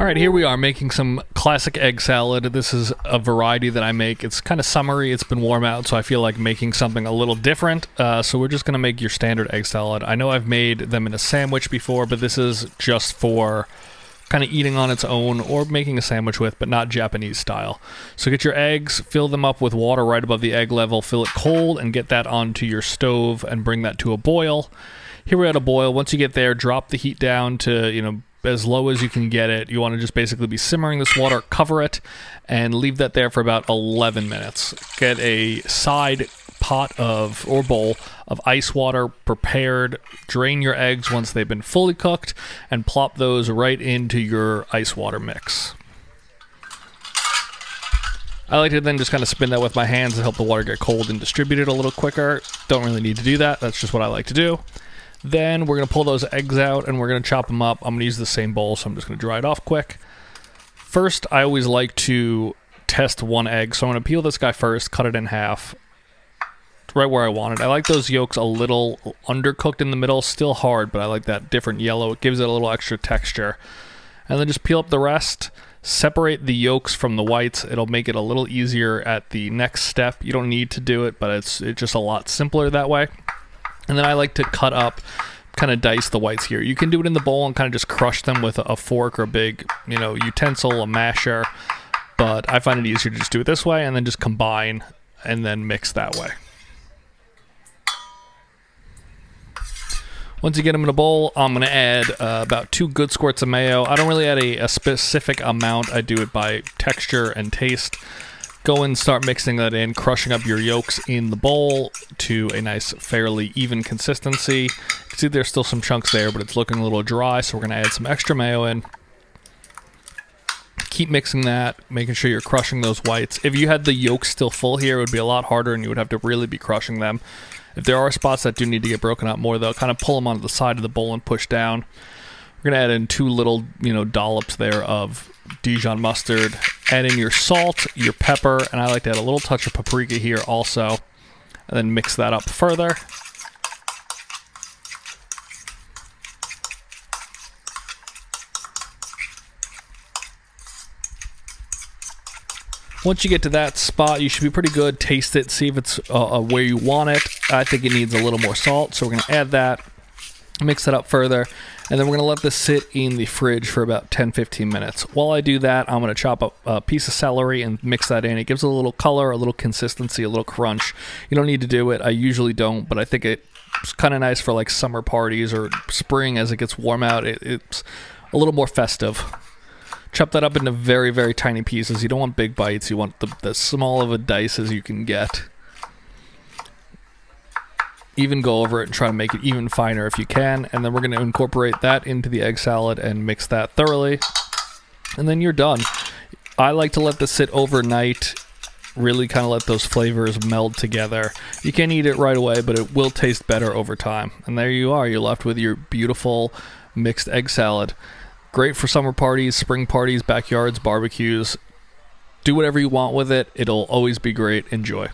All right, here we are making some classic egg salad. This is a variety that I make. It's kind of summery. It's been warm out, so I feel like making something a little different. So we're just going to make your standard egg salad. I know I've made them in a sandwich before, but this is just for kind of eating on its own or making a sandwich with, but not Japanese style. So get your eggs, fill them up with water right above the egg level, fill it cold, and get that onto your stove and bring that to a boil. Here we're at a boil. Once you get there, drop the heat down to, as low as you can get it. You want to just basically be simmering this water, cover it, and leave that there for about 11 minutes. Get a side pot or bowl of ice water prepared. Drain your eggs once they've been fully cooked, and plop those right into your ice water mix. I like to then just kind of spin that with my hands to help the water get cold and distribute it a little quicker. Don't really need to do that. That's just what I like to do. Then we're going to pull those eggs out and we're going to chop them up. I'm going to use the same bowl, so I'm just going to dry it off quick. First, I always like to test one egg, so I'm going to peel this guy first, cut it in half, right where I want it. I like those yolks a little undercooked in the middle, still hard, but I like that different yellow. It gives it a little extra texture. And then just peel up the rest, separate the yolks from the whites. It'll make it a little easier at the next step. You don't need to do it, but it's just a lot simpler that way. And then I like to cut up, kind of dice the whites here. You can do it in the bowl and kind of just crush them with a fork or a big, utensil, a masher. But I find it easier to just do it this way and then just combine and then mix that way. Once you get them in a bowl, I'm going to add about 2 good squirts of mayo. I don't really add a specific amount. I do it by texture and taste. Go and start mixing that in, crushing up your yolks in the bowl to a nice, fairly even consistency. You can see there's still some chunks there, but it's looking a little dry, so we're going to add some extra mayo in. Keep mixing that, making sure you're crushing those whites. If you had the yolks still full here, it would be a lot harder, and you would have to really be crushing them. If there are spots that do need to get broken up more, though, kind of pull them onto the side of the bowl and push down. We're going to add in 2 little, dollops there of Dijon mustard. Add in your salt, your pepper, and I like to add a little touch of paprika here also. And then mix that up further. Once you get to that spot, you should be pretty good. Taste it, see if it's where you want it. I think it needs a little more salt, so we're going to add that. Mix it up further, and then we're going to let this sit in the fridge for about 10-15 minutes. While I do that, I'm going to chop up a piece of celery and mix that in. It gives it a little color, a little consistency, a little crunch. You don't need to do it. I usually don't, but I think it's kind of nice for like summer parties or spring as it gets warm out. It's a little more festive. Chop that up into very, very tiny pieces. You don't want big bites. You want the small of a dice as you can get. Even go over it and try to make it even finer if you can, and then we're going to incorporate that into the egg salad and mix that thoroughly, and then you're done. I like to let this sit overnight, really kind of let those flavors meld together. You can't eat it right away, but it will taste better over time. And there you are, you're left with your beautiful mixed egg salad. Great for summer parties, spring parties, backyards, barbecues. Do whatever you want with it. It'll always be great. Enjoy.